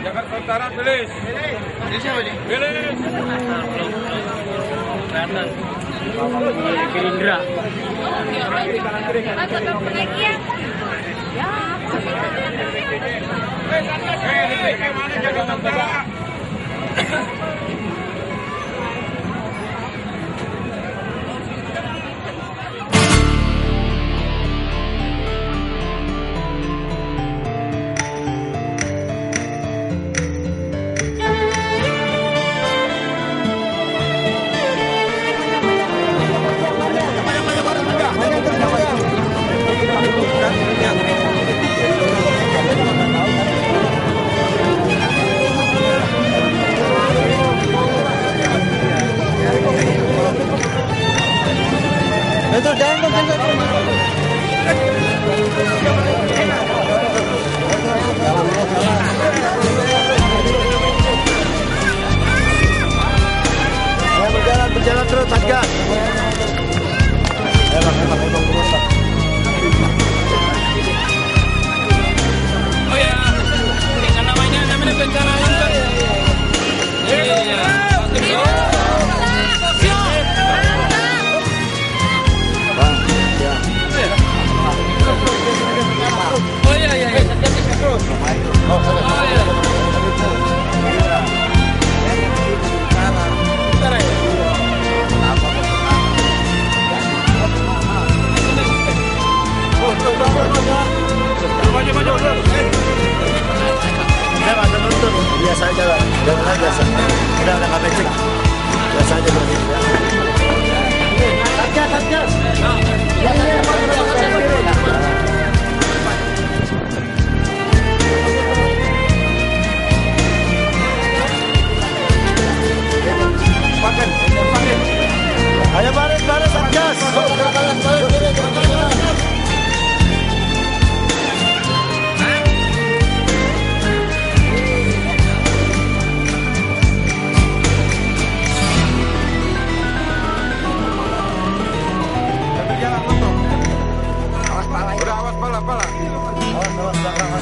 Jakarta Utara pilih. Ini siapa nih? Pilih. Kelihatan. Gerindra. Mana Jakarta Utara? Betul, jangan. Berjalan terus, Satgas. Oh ya, dengan namanya bencana alam kan. Iya. Oh iya. Oh iya. Maju. Saya nggak nonton, biasa aja lah. Jangan biasa. Udah nggak becek. Biasa aja berarti. Satgas. Pakai. Ayo baris Satgas. Udah awas pala. Awas belakang.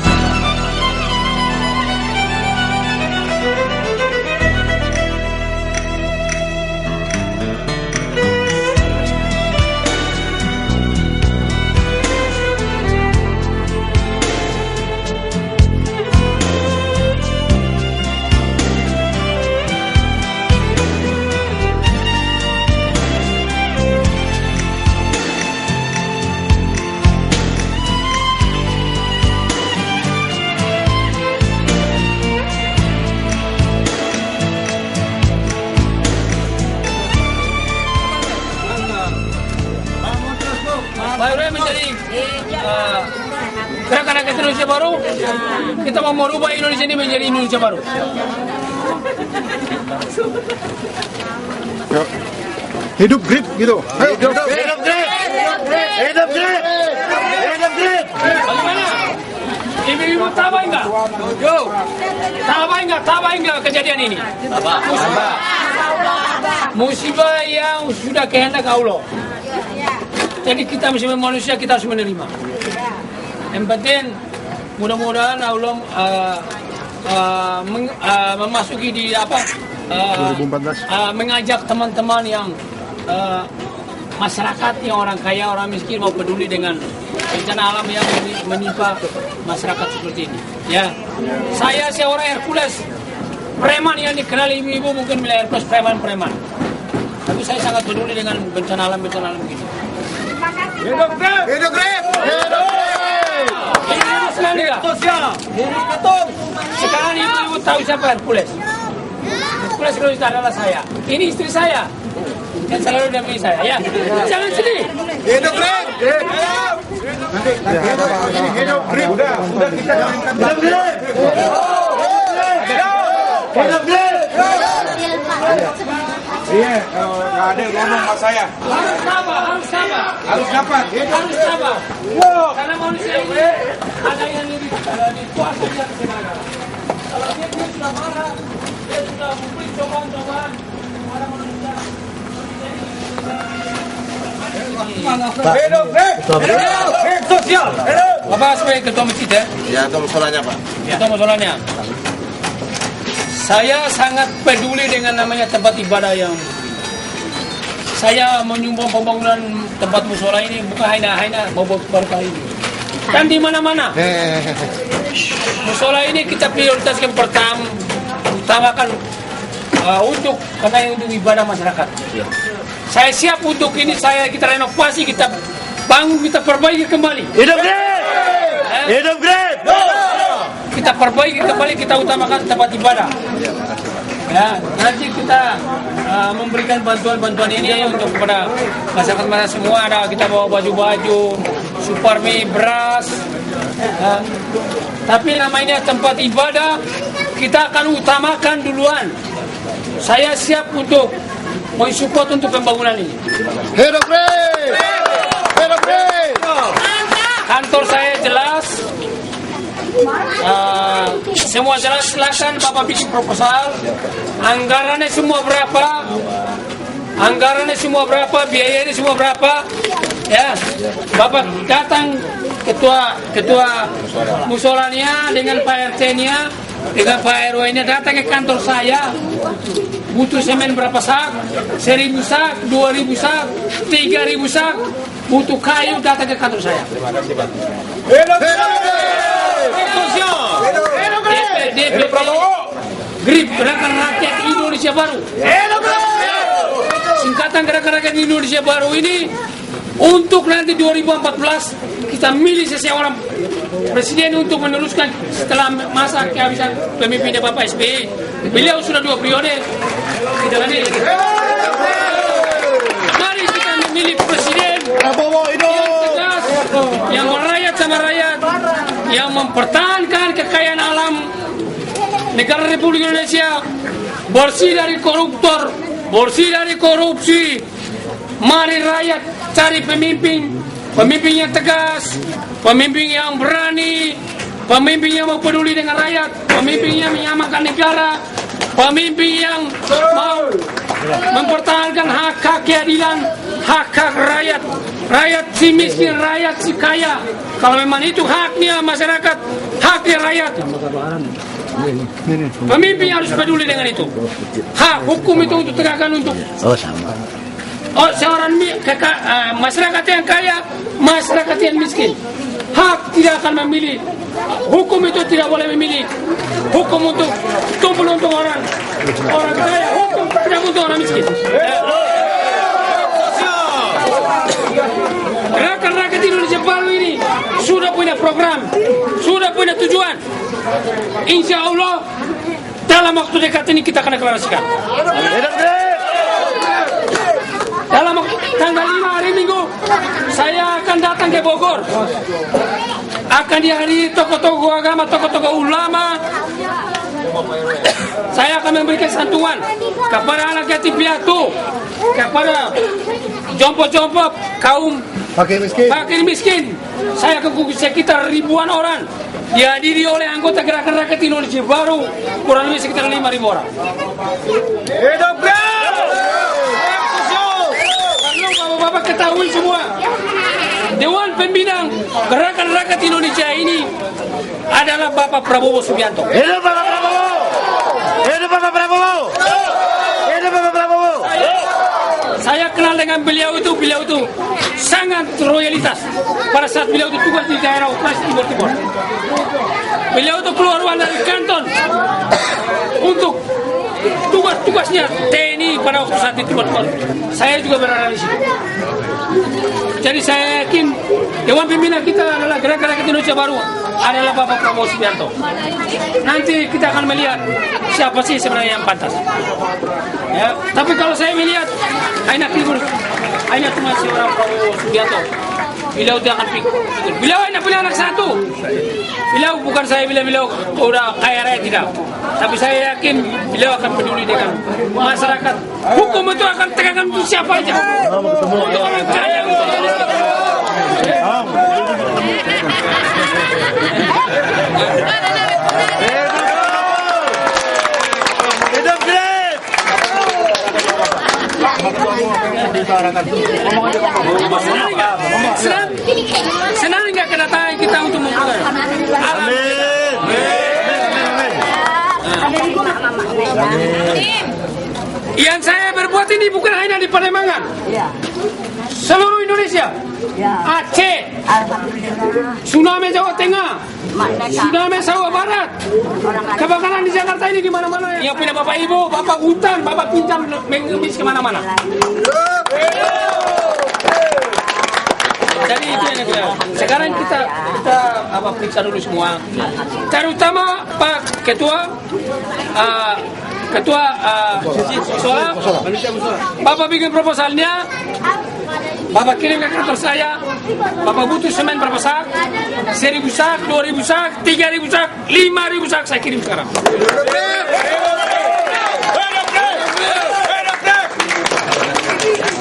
Baru menjadi gerakan rakyat Indonesia baru. Kita mau merubah Indonesia ini menjadi Indonesia baru. Hidup grip gitu. Hidup grip. Bagaimana? Ibu-ibu tabah enggak kejadian ini? Tabah. Musibah yang sudah kehendak Allah. Jadi kita sebagai manusia kita harus menerima. Yang penting mudah-mudahan Allah memasuki di 2014. Mengajak teman-teman yang masyarakat yang orang kaya, orang miskin mau peduli dengan bencana alam yang menimpa masyarakat seperti ini. Ya, saya seorang Hercules, preman yang dikenal ibu-ibu mungkin milik Hercules preman. Tapi saya sangat peduli dengan bencana alam begini. Hidup grip! Hidup sekali ya. Hidup betul. Sekarang ibu-ibu tahu siapa Hercules? Hercules itu adalah saya. Ini istri saya. Dan selalu dampingi saya ya. Jangan sedih. Hidup grip! Hidup grip! Udah kita Hidup grip! Iya, nggak ada yang ngomong sama saya. Harus sabar. Harus dapat. Harus sabar. Karena manusia ini ada yang lebih dikuasai dari segala. Kalau dia sudah marah, dia sudah memberi cobaan-cobaan kepada manusia. Hidup sosial. Bapak sebagai ketua masjid ya? Ya, itu masalahnya Pak. Itu masalahnya. Saya sangat peduli dengan namanya tempat ibadah yang saya menyumbang pembangunan tempat musola ini bukan hanya mau berkah ini. Dan di mana-mana musola ini kita prioritaskan utamakan untuk karena untuk ibadah masyarakat. Saya siap untuk ini, kita renovasi, kita bangun, kita perbaiki kembali. Hidup Grip! Hidup Grip! Kita perbaiki kembali, kita utamakan tempat ibadah. Ya, nanti kita memberikan bantuan-bantuan ini untuk kepada masyarakat semua. Ada kita bawa baju-baju, super mie, beras. Tapi namanya tempat ibadah kita akan utamakan duluan. Saya siap untuk mensupport untuk pembangunan ini. Hidup Grip! Hidup Grip! Kantor saya jelas. Semua jelas, silakan Bapak bikin proposal. Anggarannya semua berapa, biayanya semua berapa. Ya, Bapak datang ketua musolanya dengan Pak RT-nya, dengan Pak RW-nya datang ke kantor saya. Butuh semen berapa sak? 1.000 sak, 2.000 sak, 3.000 sak. Butuh kayu, datang ke kantor saya. DPD Grip, Gerakan Rakyat Indonesia Baru. Singkatan Gerakan Rakyat Indonesia Baru ini untuk nanti 2014 kita milih seseorang presiden untuk meneruskan setelah masa kehabisan pemimpinnya Bapak SBY. Beliau sudah 2 periode. Kita nanti mari kita memilih presiden yang tegas, yang merayat sama rakyat, yang mempertahankan kekayaan alam negara Republik Indonesia, bersih dari koruptor, bersih dari korupsi. Mari rakyat cari pemimpin yang tegas, pemimpin yang berani, pemimpin yang mau peduli dengan rakyat, pemimpin yang menyamakan negara, pemimpin yang mau mempertahankan hak keadilan, hak rakyat, rakyat si miskin, rakyat si kaya. Kalau memang itu haknya masyarakat, haknya rakyat, pemimpin harus peduli dengan itu. Hak hukum itu untuk tegakkan untuk seorang masyarakat yang kaya, masyarakat yang miskin. Hak tidak akan memilih. Hukum itu tidak boleh memilih. Hukum untuk tumpul untuk orang kaya, hukum tidak untuk orang miskin. Gerakan Rakyat Indonesia Baru ini sudah punya program, sudah punya tujuan. Insya Allah dalam waktu dekat ini kita akan deklarasikan. Dalam tanggal 5 hari Minggu saya akan datang ke Bogor. Akan dihadiri tokoh-tokoh agama, tokoh-tokoh ulama. Saya akan memberikan santunan kepada anak yatim piatu, kepada jompo-jompo kaum fakir miskin. Saya akan sekitar ribuan orang, dihadiri oleh anggota Gerakan Rakyat Indonesia Baru, kurang lebih sekitar 5.000 orang. Hidup Bapak ketahui semua, Dewan Pembina Gerakan Rakyat Indonesia ini adalah Bapak Prabowo Subianto. Hidup Bapak Prabowo! Hidup Bapak Prabowo! Hidup Bapak Prabowo! Saya kenal dengan beliau itu sangat royalitas. Pada saat beliau itu tugas di daerah operasi Timur. Beliau itu keluar uang dari kanton untuk tugas-tugasnya TNI pada waktu saat itu. Saya juga berada di situ. Jadi saya yakin Dewan Pembina kita adalah Gerakan Rakyat Indonesia Baru adalah Bapak Prabowo Subianto. Nanti kita akan melihat siapa sih sebenarnya yang pantas. Ya, tapi kalau saya melihat hanya cuma seorang Prabowo Subianto. Beliau tidak akan pikir. Beliau hanya punya anak satu. Beliau bukan saya bilang beliau udah kaya raya, tidak. Tapi saya yakin beliau akan peduli dengan masyarakat. Hukum itu akan tegakkan untuk siapa aja. Untuk orang kaya, untuk orang miskin. Hidup Grip! Senang nggak kedatangan kita untuk membuka? Amin. Yang saya berbuat ini bukan hanya di Pademangan, seluruh Indonesia, Aceh, tsunami Jawa Tengah, tsunami Jawa Barat, kebakaran di Jakarta ini di mana-mana. Yang punya bapak ibu, bapak hutan, bapak pinjam mengemis kemana-mana. Jadi itu yang kita. Sekarang kita periksa dulu semua, terutama Pak Ketua. Musola, Bapak bikin proposalnya, Bapak kirim ke kantor saya, Bapak butuh semen berapa sak? 1.000 sak, 2.000 sak, 3.000 sak, 5.000 sak saya kirim sekarang.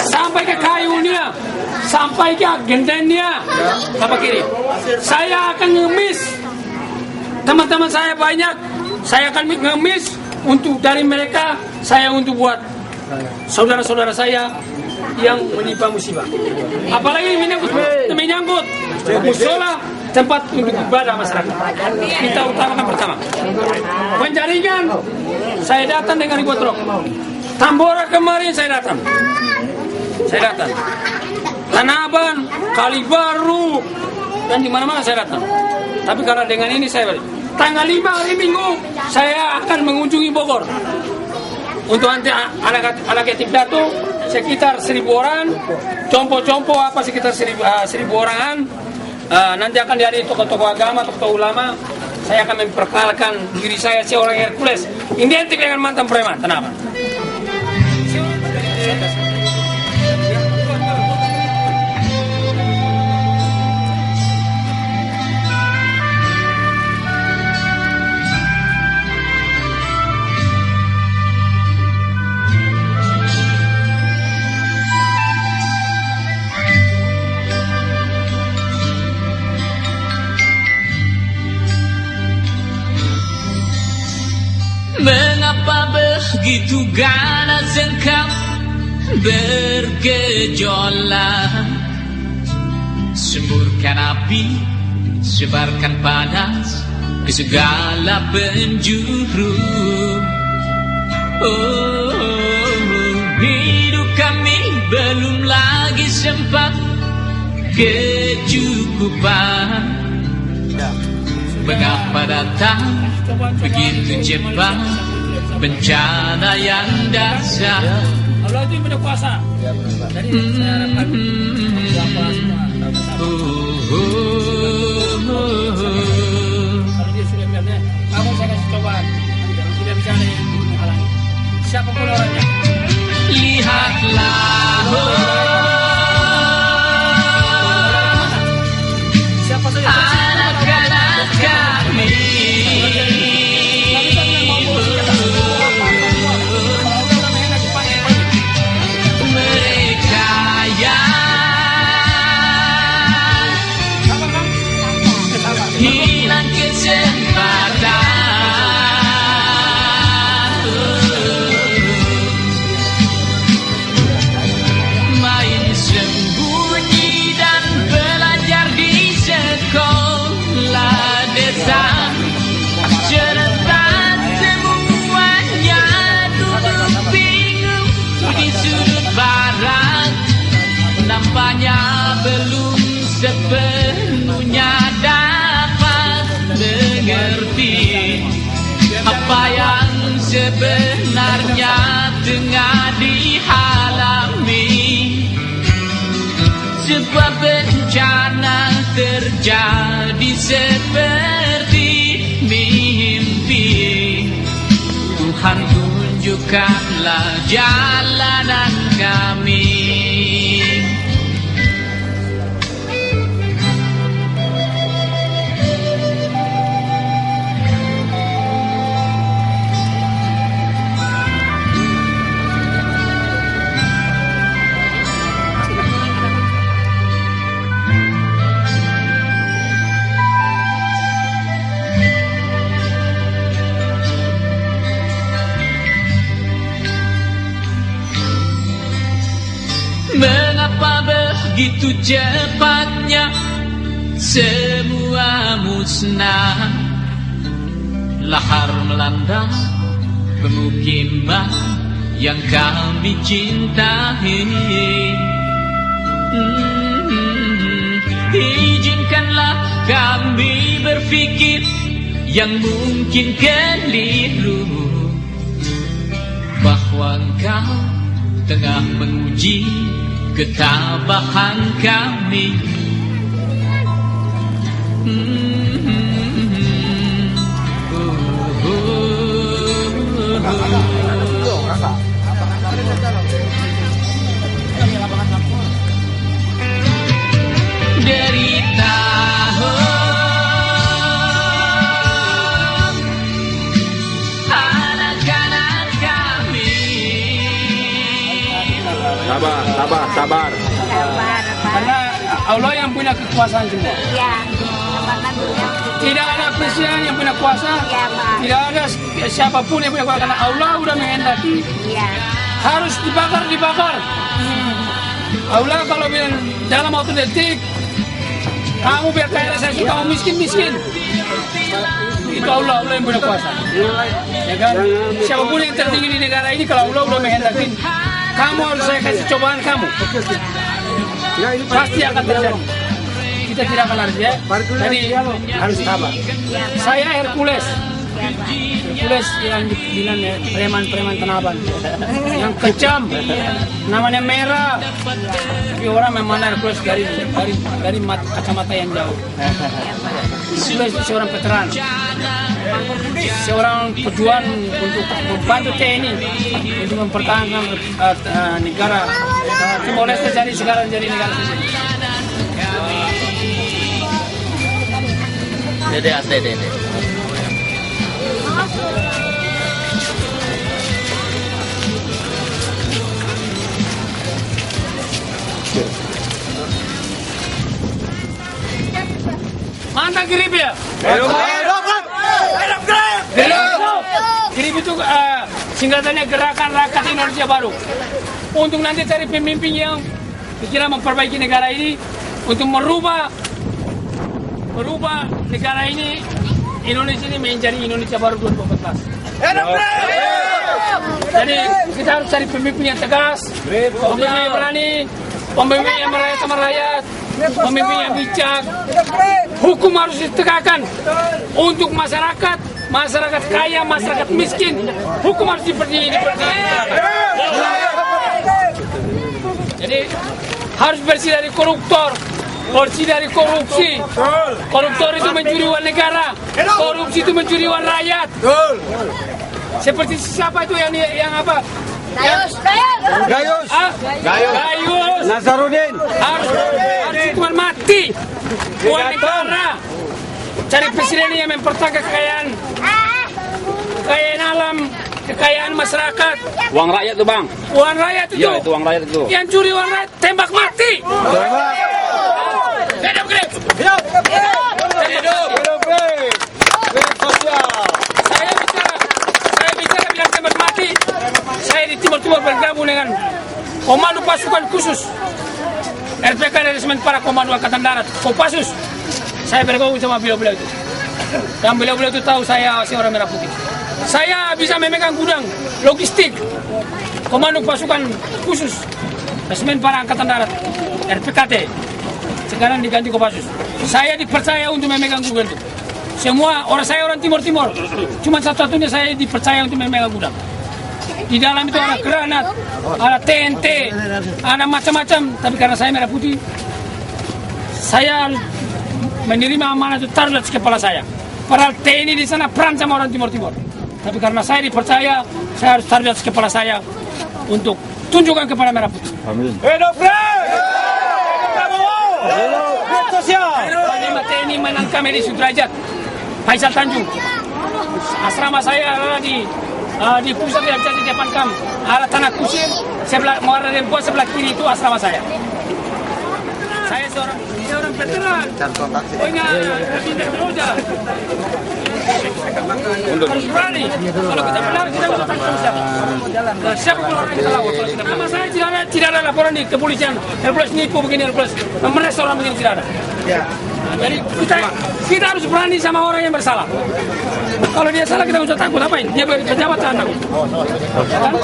Sampai ke kayunya, sampai ke gendennya, Bapak kirim. Saya akan ngemis, teman-teman saya banyak, saya akan ngemis. Untuk dari mereka, saya untuk buat saudara-saudara saya yang menimpa musibah. Apalagi menyangkut musola, tempat untuk ibadah masyarakat. Kita utamakan pertama. Penjaringan, saya datang dengan ribuan truk. Tambora kemarin saya datang. Tanah Abang, Kalibaru, dan di mana-mana saya datang. Tapi karena dengan ini saya balik. Tanggal 5 hari Minggu saya akan mengunjungi Bogor untuk nanti anak yatim piatu sekitar 1.000 orang, compo-compo sekitar 1.000 orangan. Nanti akan dihadiri tokoh-tokoh agama, tokoh ulama. Saya akan memperkenalkan diri saya seorang Hercules, identik dengan mantan preman. Kenapa? Mengapa begitu ganas engkau bergejolak? Semburkan api, sebarkan panas ke segala penjuru. Hidup kami belum lagi sempat kecukupan. Mengapa datang begitu cepat bencana yang dahsyat? Allah itu yang berkuasa. Jadi saya harapkan kalau dia sudah bilang, kamu saya kasih cobaan, tidak bisa ada yang menghalangi. Siapapun orangnya. Lihatlah, siapa saja. anak-anak kami. Mereka yang hilang kesempatan main sembunyi dan belajar di sekolah desa. Serentak semuanya duduk bingung di sudut barat. Nampaknya belum sepenuhnya dapat mengerti apa yang sebenarnya tengah dialami. Sebuah bencana terjadi seperti mimpi. Tuhan tunjukkanlah jalanan kami. Mengapa begitu cepatnya semua musnah? Lahar melanda, pemukiman yang kami cintai. Izinkanlah kami berpikir yang mungkin keliru, bahwa engkau tengah menguji ketabahan kami. Derita anak-anak kami. Sabar. Karena Allah yang punya kekuasaan semua. Iya. Tidak ada presiden yang punya kuasa. Iya, Pak. Tidak ada siapapun yang punya kuasa. Karena Allah udah menghendaki. Iya. Harus dibakar. Allah kalau bilang dalam waktu detik, kamu biar kaya saya suka, kamu miskin. Itu Allah yang punya kuasa. Ya kan? Siapapun yang tertinggi di negara ini, kalau Allah udah menghendaki, kamu harus saya kasih cobaan kamu. Pasti akan terjadi. Kita tidak akan lari ya. Jadi harus sabar. Saya Hercules yang dibilang ya, preman Tanaban, yang kejam, namanya merah. Tapi orang memandang Hercules dari kacamata yang jauh. Hercules itu seorang veteran, seorang pejuang untuk membantu TNI untuk mempertahankan negara. Timor Leste sekarang jadi negara sendiri. Dede. Mana Grip ya? Grip itu singkatannya Gerakan Rakyat Indonesia Baru. Untuk nanti cari pemimpin yang kira memperbaiki negara ini, untuk merubah negara ini, Indonesia ini menjadi Indonesia Baru 2014. Jadi kita harus cari pemimpin yang tegas, pemimpin yang berani, pemimpin yang merakyat sama rakyat, pemimpin yang bijak. Hukum harus ditegakkan untuk masyarakat kaya, masyarakat miskin. Hukum harus dipertimbangkan. Jadi harus bersih dari koruptor, bersih dari korupsi. Koruptor itu mencuri uang negara, korupsi itu mencuri uang rakyat. Seperti siapa itu yang apa? Gayus. Nazarudin. Harus hukuman mati. Uang negara. Cari presiden yang mempertahankan kekayaan alam, kekayaan masyarakat. Uang rakyat tuh bang. Uang rakyat itu. Iya itu uang rakyat itu. Yang curi uang rakyat tembak mati. Hidup Grip. Hidup. Saya bicara bilang tembak mati. Saya di Timur bergabung dengan Komando Pasukan Khusus RPK dari Semen Para Komando Angkatan Darat Kopassus. Saya bergabung sama beliau-beliau itu. Dan beliau-beliau itu tahu saya seorang merah putih. Saya bisa memegang gudang logistik Komando Pasukan Khusus Semen Para Angkatan Darat RPKT. Sekarang diganti Kopassus. Saya dipercaya untuk memegang gudang itu. Semua orang Timur. Cuma satu-satunya saya dipercaya untuk memegang gudang. Di dalam itu ada granat, ada TNT, ada macam-macam. Tapi karena saya merah putih, saya menerima amanah itu taruh di kepala saya. Padahal TNI di sana peran sama orang Timur. Tapi karena saya dipercaya, saya harus taruh di kepala saya untuk tunjukkan kepada merah putih. Amin. Hidup Grip! Hidup sosial! Panglima TNI menangkap di Sudrajat, Faisal Tanjung. Asrama saya adalah di pusat yang di depan kam. Ada tanah kusir, sebelah Muara Rempo sebelah kiri itu asrama saya. Saya seorang veteran. Punya bintang roda. Harus berani. Kalau kita benar kita harus tangkap siapa. Siapa pun orang kita lawan. Nama saya tidak ada laporan di kepolisian. Hercules nipu begini Hercules. Memeres orang begini tidak ada. Jadi kita harus berani sama orang yang bersalah. Kalau dia salah kita usah takut, apain? Dia pejabat jangan takut. Sama.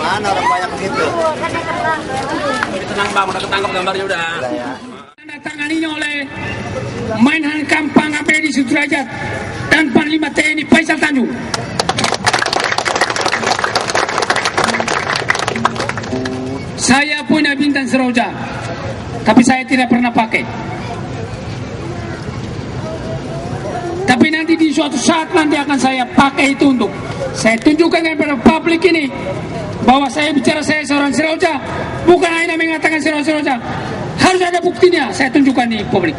Mana orang banyak begitu? Tenang bang, udah ketangkap gambarnya udah. Tanda tanganinya oleh Menhan Kampang APD Sudrajat dan Panglima TNI Faisal Tanjung. Saya punya bintang seroja, tapi saya tidak pernah pakai. Tapi nanti di suatu saat nanti akan saya pakai itu untuk saya tunjukkan kepada publik ini bahwa saya bicara saya seorang seroja, bukan hanya mengatakan seorang seroja. Harus ada buktinya, saya tunjukkan di publik.